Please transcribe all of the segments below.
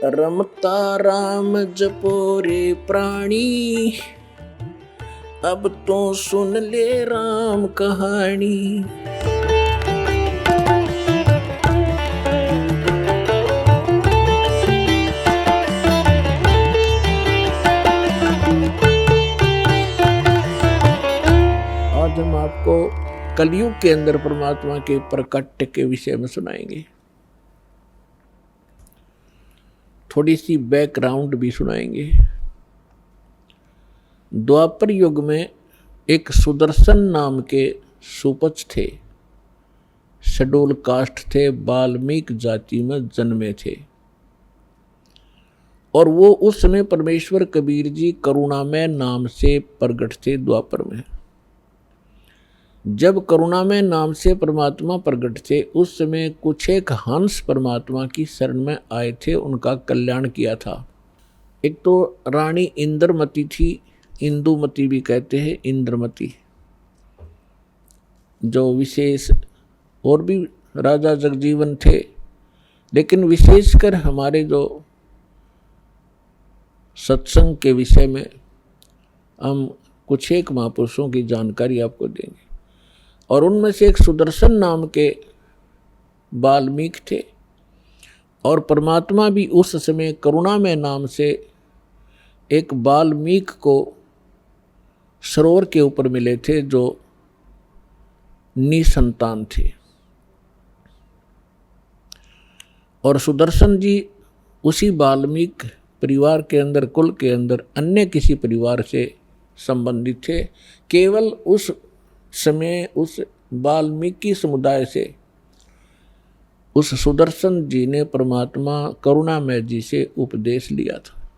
रमता राम जपो रे प्राणी, अब तो सुन ले राम कहानी। आज हम आपको कलयुग के अंदर परमात्मा के प्रकट के विषय में सुनाएंगे, थोड़ी सी बैकग्राउंड भी सुनाएंगे। द्वापर युग में एक सुदर्शन नाम के सुपच थे, शेड्यूल कास्ट थे, वाल्मीकि जाति में जन्मे थे। और वो उस समय परमेश्वर कबीर जी करुणामय नाम से प्रकट थे द्वापर में। जब करुणामय नाम से परमात्मा प्रकट थे, उस समय कुछ एक हंस परमात्मा की शरण में आए थे, उनका कल्याण किया था। एक तो रानी इंद्रमती थी, इंदुमती भी कहते हैं, इंद्रमती, जो विशेष, और भी राजा जगजीवन थे, लेकिन विशेषकर हमारे जो सत्संग के विषय में हम कुछ एक महापुरुषों की जानकारी आपको देंगे। और उनमें से एक सुदर्शन नाम के वाल्मीकि थे, और परमात्मा भी उस समय करुणामय नाम से एक वाल्मीकि को सरोवर के ऊपर मिले थे, जो निसंतान थे। और सुदर्शन जी उसी वाल्मीकि परिवार के अंदर, कुल के अंदर अन्य किसी परिवार से संबंधित थे। केवल उस समय उस वाल्मीकि समुदाय से उस सुदर्शन जी ने परमात्मा करुणामय जी से उपदेश लिया था,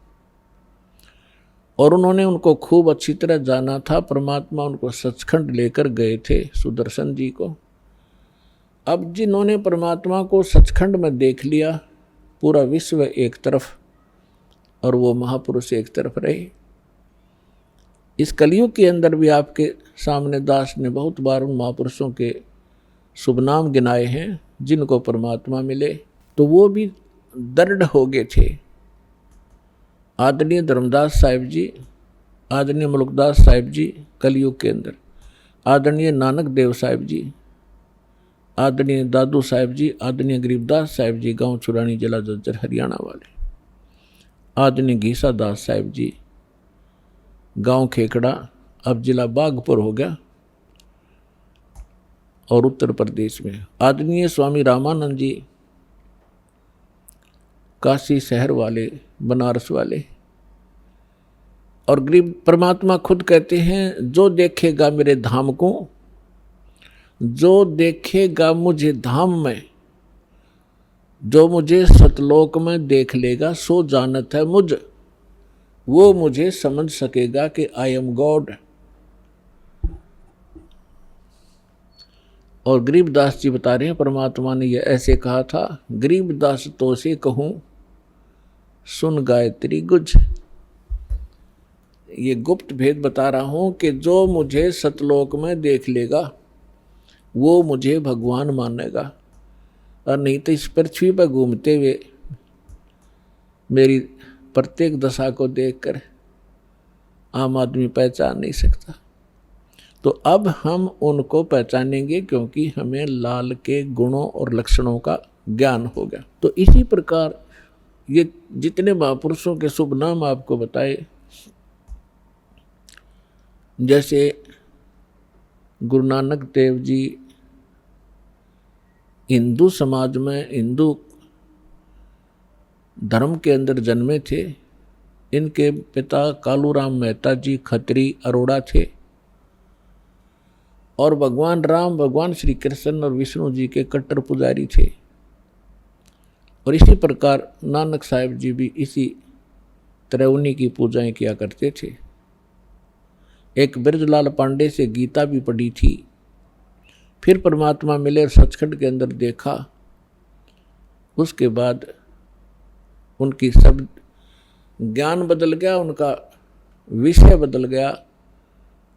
और उन्होंने उनको खूब अच्छी तरह जाना था। परमात्मा उनको सचखंड लेकर गए थे सुदर्शन जी को। अब जिन्होंने परमात्मा को सचखंड में देख लिया, पूरा विश्व एक तरफ और वो महापुरुष एक तरफ रहे। इस कलयुग के अंदर भी आपके सामने दास ने बहुत बार उन महापुरुषों के शुभ नाम गिनाए हैं जिनको परमात्मा मिले, तो वो भी दृढ़ हो गए थे। आदरणीय धर्मदास साहिब जी, आदरणीय मुल्कदास साहिब जी कलयुग के अंदर, आदरणीय नानक देव साहिब जी, आदरणीय दादू साहिब जी, आदरणीय गरीबदास साहिब जी गांव चुरानी जिला जज्जर हरियाणा वाले, आदरणीय घीसा दास साहिब जी गांव खेकड़ा, अब जिला बागपुर हो गया और उत्तर प्रदेश में, आदरणीय स्वामी रामानंद जी काशी शहर वाले, बनारस वाले। और गरीब परमात्मा खुद कहते हैं, जो देखेगा मेरे धाम को, जो देखेगा मुझे धाम में, जो मुझे सतलोक में देख लेगा, सो जानत है मुझ, वो मुझे समझ सकेगा कि आई एम गॉड। और गरीबदास जी बता रहे हैं, परमात्मा ने यह ऐसे कहा था, गरीबदास तो से कहूं सुन गायत्री गुज। ये गुप्त भेद बता रहा हूं कि जो मुझे सतलोक में देख लेगा वो मुझे भगवान मानेगा, और नहीं तो इस पृथ्वी पर घूमते हुए मेरी प्रत्येक दशा को देखकर आम आदमी पहचान नहीं सकता। तो अब हम उनको पहचानेंगे, क्योंकि हमें लाल के गुणों और लक्षणों का ज्ञान हो गया। तो इसी प्रकार ये जितने महापुरुषों के शुभ नाम आपको बताए, जैसे गुरु नानक देव जी हिंदू समाज में, हिंदू धर्म के अंदर जन्मे थे। इनके पिता कालूराम मेहता जी खत्री अरोड़ा थे, और भगवान राम, भगवान श्री कृष्ण और विष्णु जी के कट्टर पुजारी थे। और इसी प्रकार नानक साहिब जी भी इसी तरह उन्हीं की पूजाएं किया करते थे। एक ब्रजलाल पांडे से गीता भी पढ़ी थी। फिर परमात्मा मिले और सचखंड के अंदर देखा। उसके बाद उनकी सब ज्ञान बदल गया, उनका विषय बदल गया,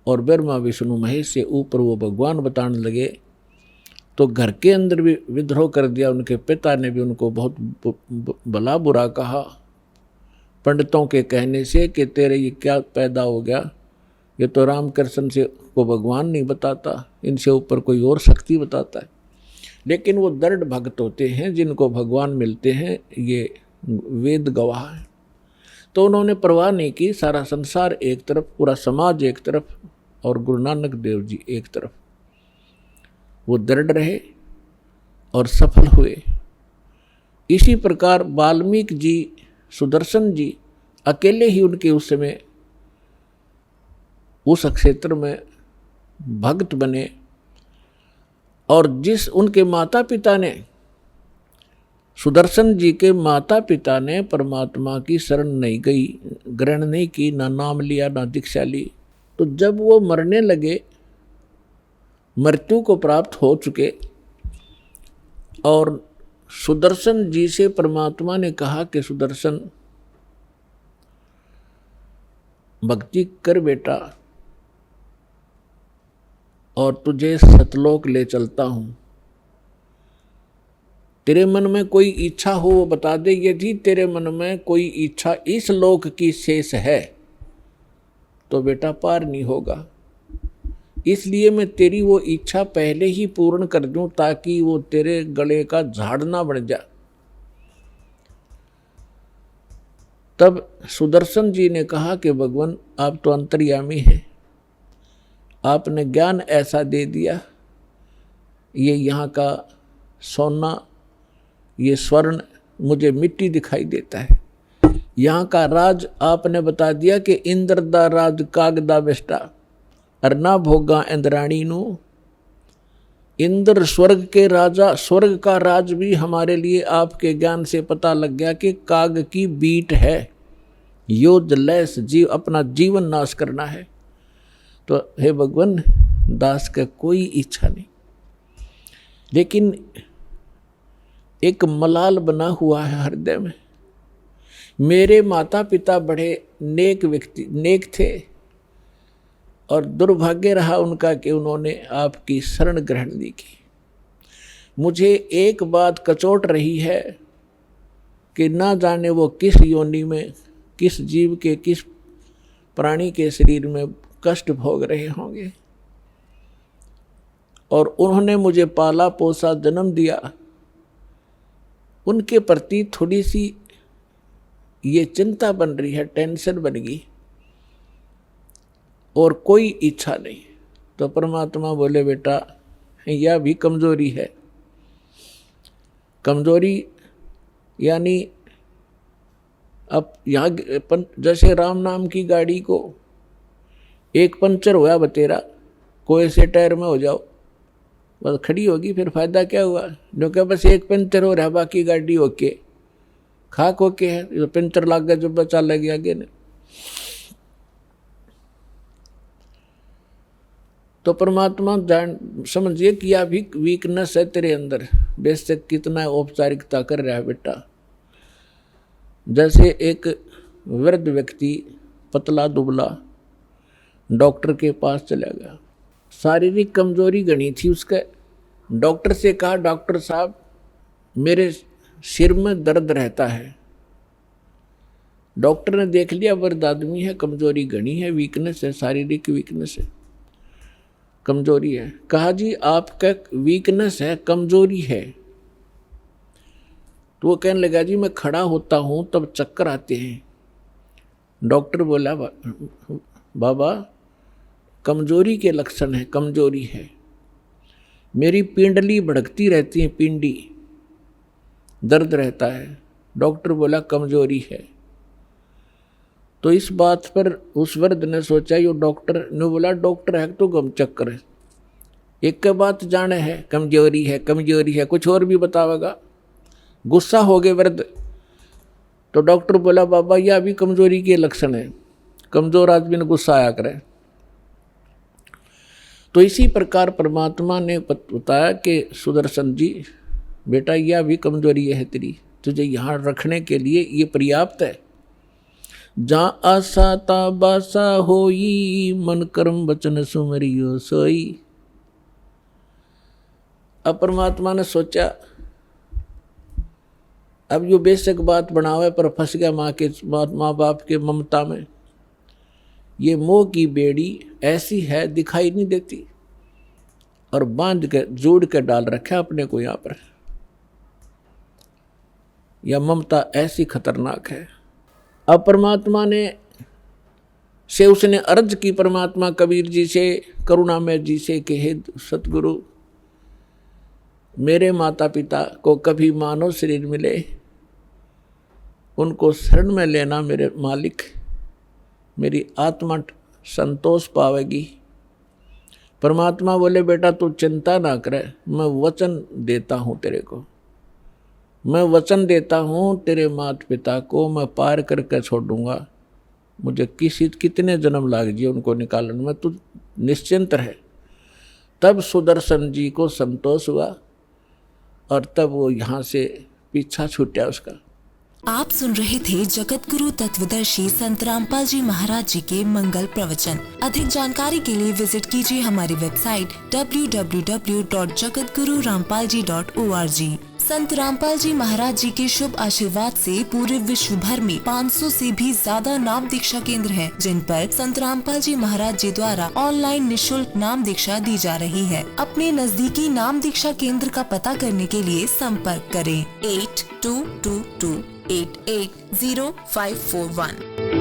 और ब्रह्मा विष्णु महेश से ऊपर वो भगवान बताने लगे। तो घर के अंदर भी विद्रोह कर दिया। उनके पिता ने भी उनको बहुत भला बुरा कहा, पंडितों के कहने से कि तेरे ये क्या पैदा हो गया, ये तो रामकृष्ण से को भगवान नहीं बताता, इनसे ऊपर कोई और शक्ति बताता है। लेकिन वो दृढ़ भक्त होते हैं जिनको भगवान मिलते हैं, ये वेद गवाह है। तो उन्होंने परवाह नहीं की, सारा संसार एक तरफ, पूरा समाज एक तरफ और गुरु नानक देव जी एक तरफ। वो दृढ़ रहे और सफल हुए। इसी प्रकार वाल्मीकि जी, सुदर्शन जी अकेले ही उनके उस समय उस क्षेत्र में भक्त बने। और जिस उनके माता पिता ने, सुदर्शन जी के माता पिता ने परमात्मा की शरण नहीं गई, ग्रहण नहीं की, ना नाम लिया ना दीक्षा ली, तो जब वो मरने लगे, मृत्यु को प्राप्त हो चुके, और सुदर्शन जी से परमात्मा ने कहा कि सुदर्शन भक्ति कर बेटा, और तुझे सतलोक ले चलता हूं। तेरे मन में कोई इच्छा हो वो बता दे, यदि तेरे मन में कोई इच्छा इस लोक की शेष है तो बेटा पार नहीं होगा। इसलिए मैं तेरी वो इच्छा पहले ही पूर्ण कर दूं ताकि वो तेरे गले का झाड़ ना बन जा। तब सुदर्शन जी ने कहा कि भगवान आप तो अंतर्यामी हैं, आपने ज्ञान ऐसा दे दिया, ये यहाँ का सोना, ये स्वर्ण मुझे मिट्टी दिखाई देता है। यहाँ का राज आपने बता दिया कि इंद्र दा राज कागदा बेस्टा, अरना भोगा इंद्राणी नू। इंद्र स्वर्ग के राजा, स्वर्ग का राज भी हमारे लिए आपके ज्ञान से पता लग गया कि काग की बीट है, योद्ध लैस जीव अपना जीवन नाश करना है। तो हे भगवान, दास का कोई इच्छा नहीं, लेकिन एक मलाल बना हुआ है हृदय में। मेरे माता पिता बड़े नेक व्यक्ति, नेक थे, और दुर्भाग्य रहा उनका कि उन्होंने आपकी शरण ग्रहण नहीं की। मुझे एक बात कचोट रही है कि ना जाने वो किस योनि में, किस जीव के, किस प्राणी के शरीर में कष्ट भोग रहे होंगे। और उन्होंने मुझे पाला पोसा, जन्म दिया, उनके प्रति थोड़ी सी ये चिंता बन रही है, टेंशन बन गई, और कोई इच्छा नहीं। तो परमात्मा बोले बेटा यह भी कमजोरी है। कमजोरी यानी अब यहाँ जैसे राम नाम की गाड़ी को एक पंचर हुआ बतेरा, कोई से टायर में हो जाओ बस खड़ी होगी, फिर फायदा क्या हुआ? जो क्या बस एक पंचर हो रहा है, बाकी गाड़ी होके खाक होके है, जो पंचर लग गया जो बचा लग गया आगे ने। तो परमात्मा जान समझिए कि यह भी वीकनेस है तेरे अंदर, बेशक कितना औपचारिकता कर रहा है बेटा। जैसे एक वृद्ध व्यक्ति पतला दुबला डॉक्टर के पास चला गया, शारीरिक कमजोरी गणी थी उसके। डॉक्टर से कहा डॉक्टर साहब मेरे सिर में दर्द रहता है। डॉक्टर ने देख लिया वृद्ध आदमी है, कमजोरी गणी है, वीकनेस है, शारीरिक वीकनेस है, कमजोरी है। कहा जी आपका वीकनेस है, कमजोरी है। तो वो कहने लगा जी मैं खड़ा होता हूं तब चक्कर आते हैं। डॉक्टर बोला बाबा कमजोरी के लक्षण है, कमजोरी है, मेरी पिंडली भड़कती रहती है, पिंडी दर्द रहता है। डॉक्टर बोला कमजोरी है। तो इस बात पर उस वृद्ध ने सोचा, यो डॉक्टर ने बोला डॉक्टर है तो गम चक्कर है, एक के बात जाने है, कमजोरी है, कमजोरी है, कुछ और भी बतावेगा। गुस्सा हो गए वृद्ध। तो डॉक्टर बोला बाबा यह भी कमजोरी के लक्षण है, कमजोर आदमी ने गुस्सा आया करे। तो इसी प्रकार परमात्मा ने बताया कि सुदर्शन जी बेटा यह भी कमजोरी है तेरी, तुझे यहाँ रखने के लिए ये पर्याप्त है। जहाँ आशा ता बासा होई, मन कर्म वचन सुमरियो सोई। अब परमात्मा ने सोचा अब जो बेशक बात बनावे पर फंस गया माँ बाप के ममता में। ये मोह की बेड़ी ऐसी है दिखाई नहीं देती, और बांध के जोड़ के डाल रखा अपने को यहाँ पर। यह ममता ऐसी खतरनाक है। अब परमात्मा से उसने अर्ज की, परमात्मा कबीर जी से, करुणामय जी से कि हे सतगुरु, मेरे माता पिता को कभी मानव शरीर मिले, उनको शरण में लेना मेरे मालिक, मेरी आत्मा संतोष पावेगी। परमात्मा बोले बेटा तू चिंता ना करे, मैं वचन देता हूँ तेरे को, मैं वचन देता हूँ तेरे माता पिता को मैं पार करके छोड़ूंगा। मुझे कितने जन्म लाग जाए उनको निकालने में, तू निश्चिंत रहे। तब सुदर्शन जी को संतोष हुआ और तब वो यहाँ से पीछा छूटा उसका। आप सुन रहे थे जगत गुरु तत्वदर्शी संत रामपाल जी महाराज जी के मंगल प्रवचन। अधिक जानकारी के लिए विजिट कीजिए हमारी वेबसाइट www.jagatgururampalji.org। संत रामपाल जी महाराज जी के शुभ आशीर्वाद से पूरे विश्व भर में 500 से भी ज्यादा नाम दीक्षा केंद्र हैं, जिन पर संत रामपाल जी महाराज जी द्वारा ऑनलाइन निशुल्क नाम दीक्षा दी जा रही है। अपने नजदीकी नाम दीक्षा केंद्र का पता करने के लिए संपर्क करें 8222880541।